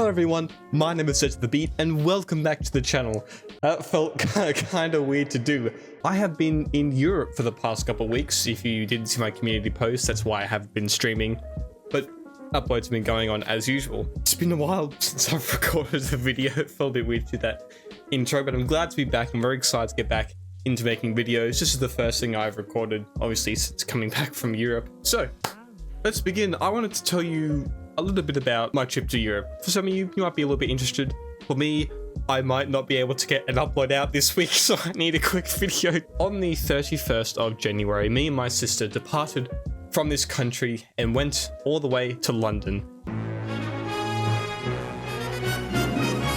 Hello everyone, my name is Set the Beat and welcome back to the channel. That felt kind of weird to do. I have been in Europe for the past couple of weeks. If you didn't see my community post, that's why I have been streaming. But uploads have been going on as usual. It's been a while since I've recorded a video. It felt a bit weird to do that intro, but I'm glad to be back. I'm very excited to get back into making videos. This is the first thing I've recorded, obviously, since coming back from Europe. So, let's begin. I wanted to tell you a little bit about my trip to Europe. For some of you, you might be a little bit interested. For me, I might not be able to get an upload out this week, so I need a quick video. On the 31st of January, me and my sister departed from this country and went all the way to London.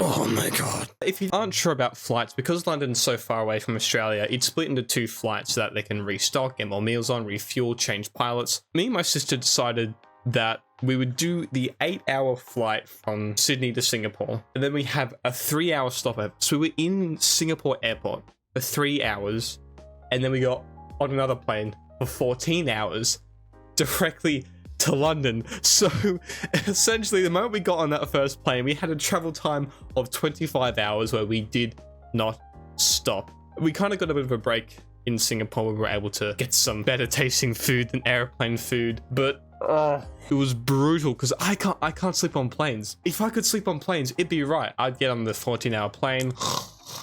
Oh my god. If you aren't sure about flights, because London's so far away from Australia, it's split into 2 flights so that they can restock, get more meals on, refuel, change pilots. Me and my sister decided that we would do the 8-hour flight from Sydney to Singapore, and then we have a 3-hour stopover. So we were in Singapore airport for 3 hours, and then we got on another plane for 14 hours directly to London. So essentially, the moment we got on that first plane, we had a travel time of 25 hours where we did not stop. We kind of got a bit of a break in Singapore. We were able to get some better tasting food than airplane food, but it was brutal because I can't sleep on planes. If I could sleep on planes, it'd be right. I'd get on the 14-hour plane,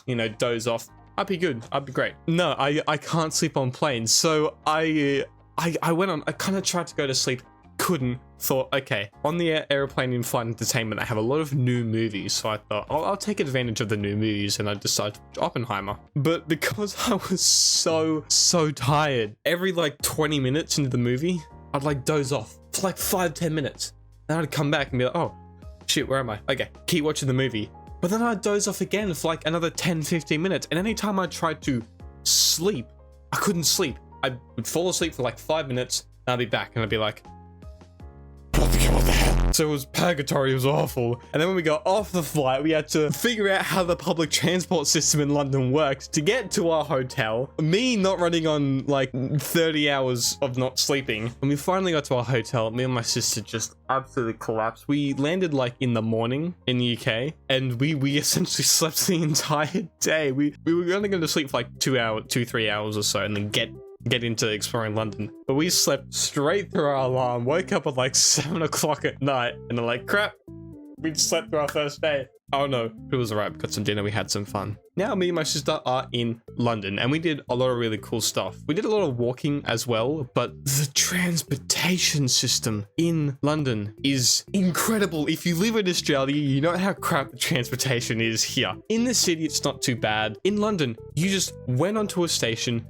you know, doze off. I'd be good. I'd be great. No, I can't sleep on planes. So I went on. I kind of tried to go to sleep. Couldn't. Thought, okay, on the airplane in Flight Entertainment, they have a lot of new movies, so I thought I'll take advantage of the new movies, and I decided to watch Oppenheimer. But because I was so tired, every like 20 minutes into the movie, I'd like doze off for like 5-10 minutes. Then I'd come back and be like, oh shit, where am I? Okay, keep watching the movie. But then I'd doze off again for like another 10-15 minutes, and anytime I tried to sleep, I couldn't sleep. I would fall asleep for like 5 minutes, and I'd be back, and I'd be like, what the hell? So it was purgatory, it was awful. And then when we got off the flight, we had to figure out how the public transport system in London worked to get to our hotel. Me not running on like 30 hours of not sleeping. When we finally got to our hotel, me and my sister just absolutely collapsed. We landed like in the morning in the UK, and we essentially slept the entire day. We were only going to sleep for like 2-3 hours or so, and then get into exploring London. But we slept straight through our alarm, woke up at like 7 o'clock at night, and they're like, crap, we just slept through our first day. Oh no, it was alright, we got some dinner, we had some fun. Now me and my sister are in London, and we did a lot of really cool stuff. We did a lot of walking as well, but the transportation system in London is incredible. If you live in Australia, you know how crap the transportation is here. In the city, it's not too bad. In London, you just went onto a station.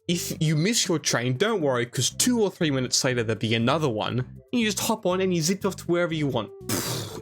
If you miss your train, don't worry, because 2 or 3 minutes later, there'll be another one. And you just hop on and you zip off to wherever you want.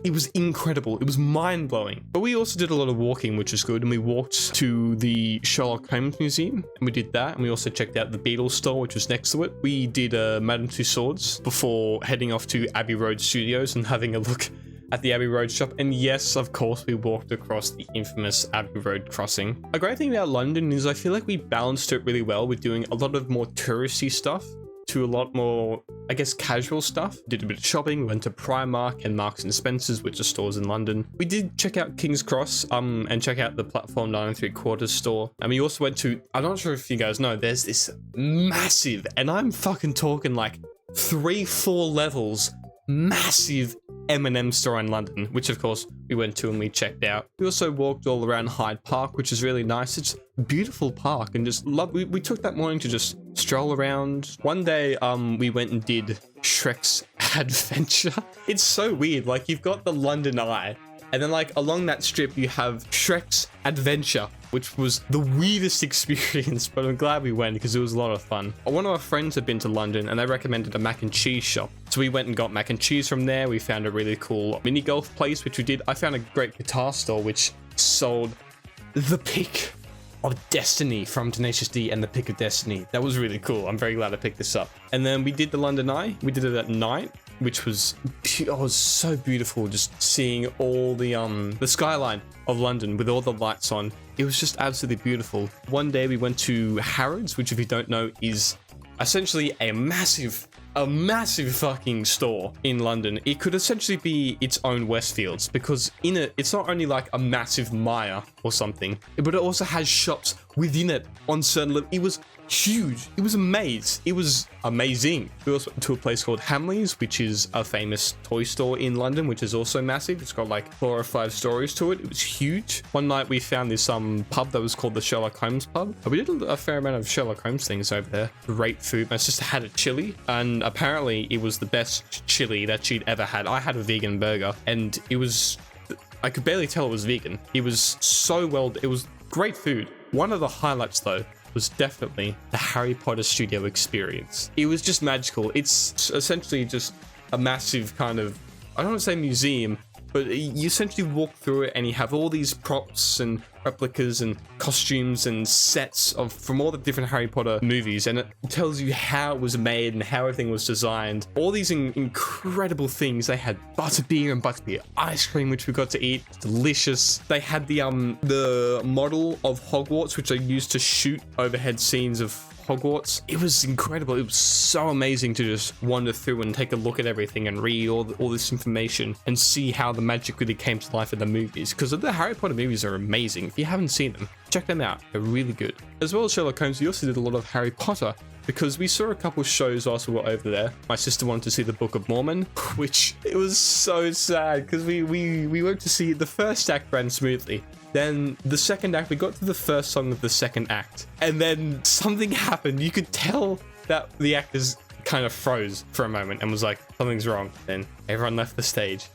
It was incredible. It was mind-blowing. But we also did a lot of walking, which is good. And we walked to the Sherlock Holmes Museum, and we did that. And we also checked out the Beatles store, which was next to it. We did Madame Tussauds before heading off to Abbey Road Studios and having a look at the Abbey Road shop. And yes, of course, we walked across the infamous Abbey Road crossing. A great thing about London is I feel like we balanced it really well with doing a lot of more touristy stuff to a lot more, I guess, casual stuff. Did a bit of shopping, went to Primark and Marks and Spencer's, which are stores in London. We did check out King's Cross and check out the Platform 9 3/4 store. And we also went to, I'm not sure if you guys know, there's this massive, and I'm fucking talking like 3-4 levels, massive M&M store in London, which of course we went to and we checked out. We also walked all around Hyde Park, which is really nice. It's a beautiful park, and just love. We took that morning to just stroll around. One day we went and did Shrek's Adventure. It's so weird. Like, you've got the London Eye, and then like along that strip you have Shrek's Adventure, which was the weirdest experience, but I'm glad we went because it was a lot of fun. One of our friends had been to London and they recommended a mac and cheese shop. So we went and got mac and cheese from there. We found a really cool mini golf place, which we did. I found a great guitar store, which sold the pick of Destiny from Tenacious D and the Pick of Destiny. That was really cool. I'm very glad I picked this up. And then we did the London Eye. We did it at night, which was so beautiful, just seeing all the skyline of London with all the lights on. It was just absolutely beautiful. One day we went to Harrods, which if you don't know is essentially a massive a massive fucking store in London. It could essentially be its own Westfields, because in it, it's not only like a massive Myer or something, but it also has shops within it on certain levels. It was huge. It was a maze. It was amazing. We also went to a place called Hamleys, which is a famous toy store in London, which is also massive. It's got like 4 or 5 stories to it. It was huge. One night we found this pub that was called the Sherlock Holmes pub. We did a fair amount of Sherlock Holmes things over there. Great food. My sister had a chili, and apparently it was the best chili that she'd ever had. I had a vegan burger, and it was, I could barely tell it was vegan. It was so well, it was great food. One of the highlights though was definitely the Harry Potter studio experience. It was just magical. It's essentially just a massive kind of, I don't want to say museum, but you essentially walk through it and you have all these props and replicas and costumes and sets from all the different Harry Potter movies, and it tells you how it was made and how everything was designed. All these incredible things. They had butterbeer and butterbeer ice cream, which we got to eat. Delicious. They had the model of Hogwarts, which they used to shoot overhead scenes of Hogwarts. It was incredible. It was so amazing to just wander through and take a look at everything and read all this information and see how the magic really came to life in the movies, because the Harry Potter movies are amazing. If you haven't seen them, check them out. They're really good. As well as Sherlock Holmes, we also did a lot of Harry Potter, because we saw a couple shows whilst we were over there. My sister wanted to see the Book of Mormon, which it was so sad, because we went to see the first act ran smoothly. Then the second act, we got to the first song of the second act, and then something happened. You could tell that the actors kind of froze for a moment and was like, something's wrong. Then everyone left the stage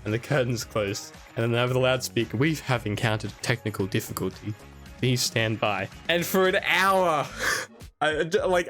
and the curtains closed, and then over the loudspeaker, we have encountered technical difficulty. Please stand by. And for an hour, I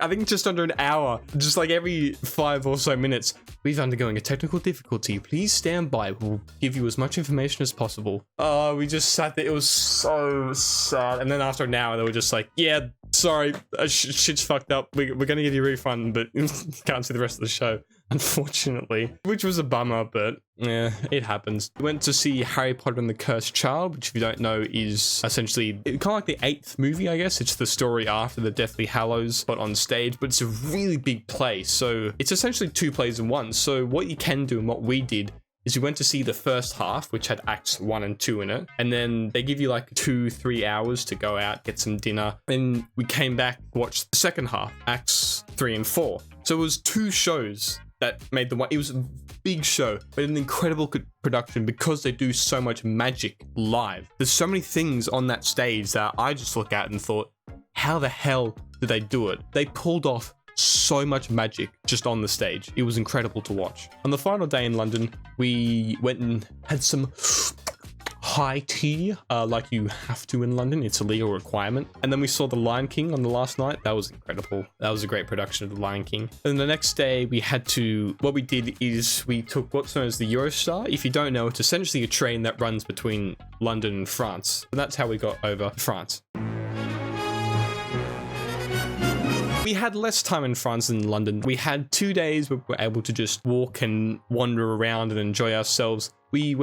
think just under an hour, just like every 5 or so minutes, we've undergoing a technical difficulty. Please stand by. We'll give you as much information as possible. Oh, we just sat there. It was so sad. And then after an hour, they were just like, yeah, sorry, shit's fucked up. We're going to give you a refund, but you can't see the rest of the show, unfortunately, which was a bummer, but yeah, it happens. We went to see Harry Potter and the Cursed Child, which if you don't know is essentially kind of like the 8th movie, I guess. It's the story after the Deathly Hallows, but on stage, but it's a really big play. So it's essentially 2 plays in 1. So what you can do and what we did is we went to see the first half, which had acts 1 and 2 in it. And then they give you like 2-3 hours to go out, get some dinner. Then we came back, watched the second half, acts 3 and 4. So it was 2 shows that made the one. It was a big show, but an incredible production, because they do so much magic live. There's so many things on that stage that I just look at and thought, how the hell did they do it? They pulled off so much magic just on the stage. It was incredible to watch. On the final day in London, we went and had some high tea, like you have to in London. It's a legal requirement. And then we saw The Lion King on the last night. That was incredible. That was a great production of The Lion King. And the next day what we did is we took what's known as the Eurostar. If you don't know, it's essentially a train that runs between London and France. And that's how we got over to France. We had less time in France than London. We had 2 days where we were able to just walk and wander around and enjoy ourselves. We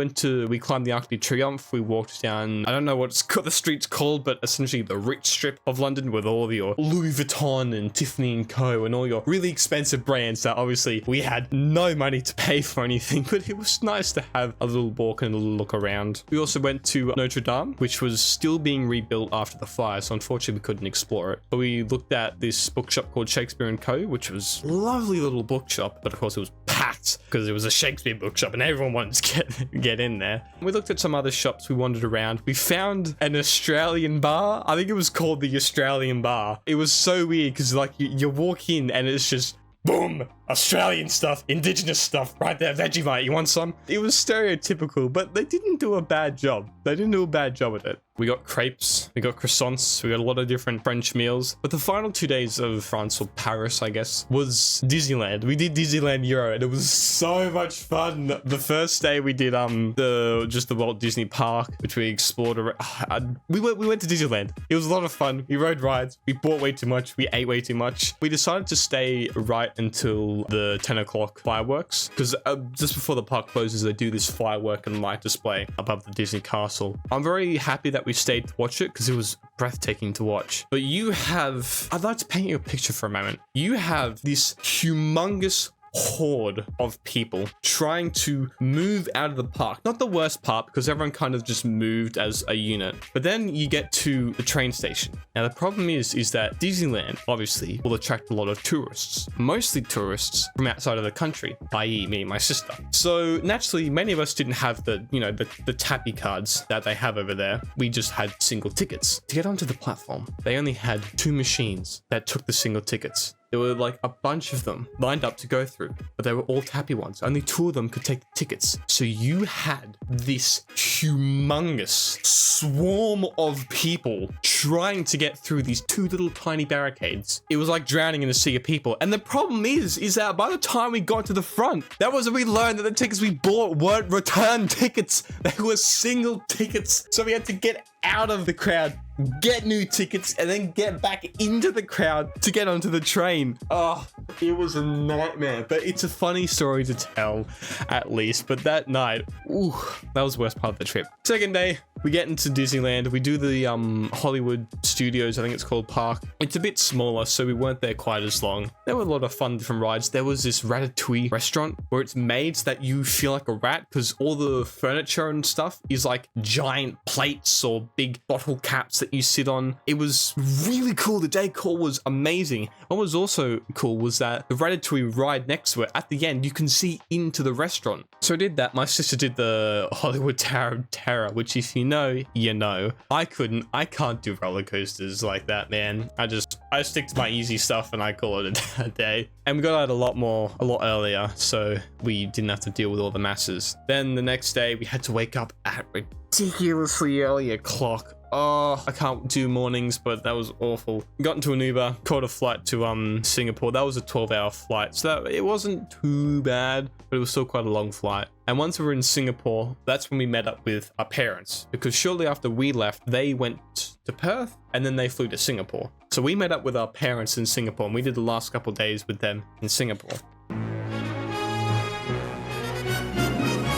climbed the Arc de Triomphe. We walked down, I don't know what the street's called, but essentially the rich strip of London with all your Louis Vuitton and Tiffany & Co. and all your really expensive brands that obviously we had no money to pay for anything, but it was nice to have a little walk and a little look around. We also went to Notre Dame, which was still being rebuilt after the fire, so unfortunately we couldn't explore it. But we looked at this bookshop called Shakespeare & Co., which was a lovely little bookshop, but of course it was packed because it was a Shakespeare bookshop and everyone wanted to get in there. We looked at some other shops, we wandered around. We found an Australian bar. I think it was called the Australian Bar. It was so weird because like you walk in and it's just boom, Australian stuff, indigenous stuff, right there, Vegemite, you want some? It was stereotypical, but they didn't do a bad job. They didn't do a bad job at it. We got crepes, we got croissants, we got a lot of different French meals. But the final 2 days of France, or Paris, I guess, was Disneyland. We did Disneyland Euro, and it was so much fun. The first day we did the Walt Disney Park, which we explored. We went to Disneyland. It was a lot of fun. We rode rides. We bought way too much. We ate way too much. We decided to stay right until the 10 o'clock fireworks, because just before the park closes, they do this firework and light display above the Disney castle. I'm very happy that we stayed to watch it because it was breathtaking to watch. But I'd like to paint you a picture for a moment. You have this humongous horde of people trying to move out of the park. Not the worst part, because everyone kind of just moved as a unit. But then you get to the train station. Now the problem is that Disneyland obviously will attract a lot of tourists, mostly tourists from outside of the country, i.e. me and my sister. So naturally, many of us didn't have the, you know, the tappy cards that they have over there. We just had single tickets. To get onto the platform, they only had 2 machines that took the single tickets. There were like a bunch of them lined up to go through, but they were all tappy ones. Only 2 of them could take the tickets. So you had this humongous swarm of people trying to get through these 2 little tiny barricades. It was like drowning in a sea of people. And the problem is that by the time we got to the front, that was when we learned that the tickets we bought weren't return tickets. They were single tickets. So we had to get out of the crowd, get new tickets, and then get back into the crowd to get onto the train. Oh, it was a nightmare, but it's a funny story to tell, at least. But that night, ooh, that was the worst part of the trip. Second day, we get into Disneyland. We do the Hollywood Studios, I think it's called, park. It's a bit smaller, so we weren't there quite as long. There were a lot of fun different rides. There was this Ratatouille restaurant where it's made so that you feel like a rat, because all the furniture and stuff is like giant plates or big bottle caps that you sit on. It was really cool. The decor was amazing. What was also cool was that the Ratatouille ride next to it, at the end, you can see into the restaurant. So I did that. My sister did the Hollywood Tower of Terror, which if you know, you know. I can't do roller coasters like that, man. I stick to my easy stuff and I call it a day. And we got out a lot earlier, so we didn't have to deal with all the masses. Then the next day we had to wake up at ridiculously early o'clock. Oh, I can't do mornings, but that was awful. Got into an Uber, caught a flight to Singapore. That was a 12-hour flight, so it wasn't too bad, but it was still quite a long flight. And once we were in Singapore, that's when we met up with our parents, because shortly after we left, they went to Perth and then they flew to Singapore. So we met up with our parents in Singapore and we did the last couple of days with them in Singapore.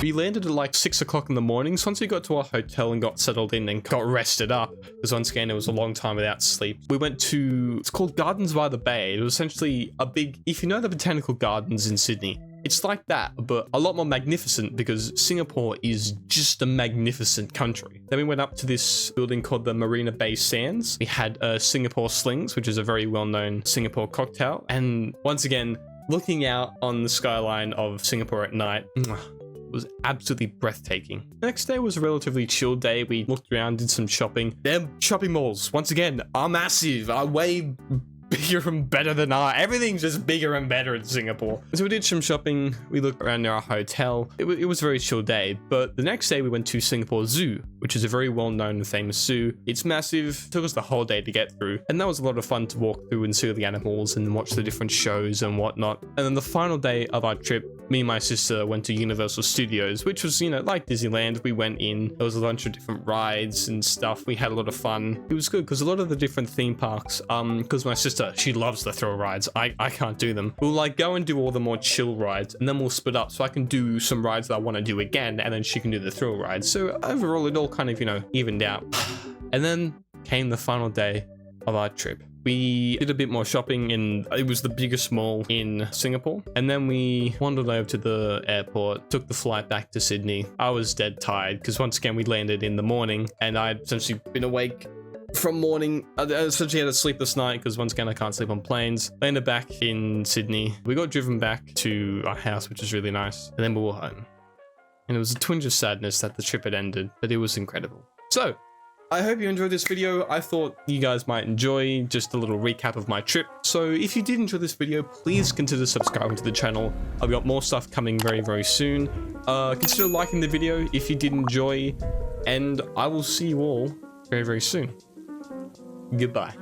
We landed at like 6 o'clock in the morning. So once we got to our hotel and got settled in and got rested up, because once again, it was a long time without sleep, we went to, it's called Gardens by the Bay. It was essentially a big, if you know the Botanical Gardens in Sydney, it's like that, but a lot more magnificent, because Singapore is just a magnificent country. Then we went up to this building called the Marina Bay Sands. We had Singapore Slings, which is a very well-known Singapore cocktail. And once again, looking out on the skyline of Singapore at night, was absolutely breathtaking. The next day was a relatively chill day. We looked around, did some shopping. Their shopping malls, once again, are massive, are way bigger and better than everything's just bigger and better in Singapore. So we did some shopping. We looked around near our hotel. It was a very chill day, but the next day we went to Singapore Zoo, which is a very well-known and famous zoo. It's massive. It took us the whole day to get through, and that was a lot of fun to walk through and see the animals and watch the different shows and whatnot. And then the final day of our trip, me and my sister went to Universal Studios, which was, you know, like Disneyland. We went in, there was a bunch of different rides and stuff. We had a lot of fun. It was good because a lot of the different theme parks, because my sister, she loves the thrill rides. I can't do them. We'll like go and do all the more chill rides, and then we'll split up so I can do some rides that I want to do again, and then she can do the thrill rides. So overall, it all kind of, you know, evened out. And then came the final day of our trip. We did a bit more shopping it was the biggest mall in Singapore. And then we wandered over to the airport, took the flight back to Sydney. I was dead tired because once again, we landed in the morning and I'd essentially been awake from morning. I essentially had a sleepless night because once again, I can't sleep on planes. Landed back in Sydney. We got driven back to our house, which was really nice. And then we were home. And it was a twinge of sadness that the trip had ended, but it was incredible. So, I hope you enjoyed this video. I thought you guys might enjoy just a little recap of my trip. So if you did enjoy this video, please consider subscribing to the channel. I've got more stuff coming very, very soon. Consider liking the video if you did enjoy, and I will see you all very, very soon. Goodbye.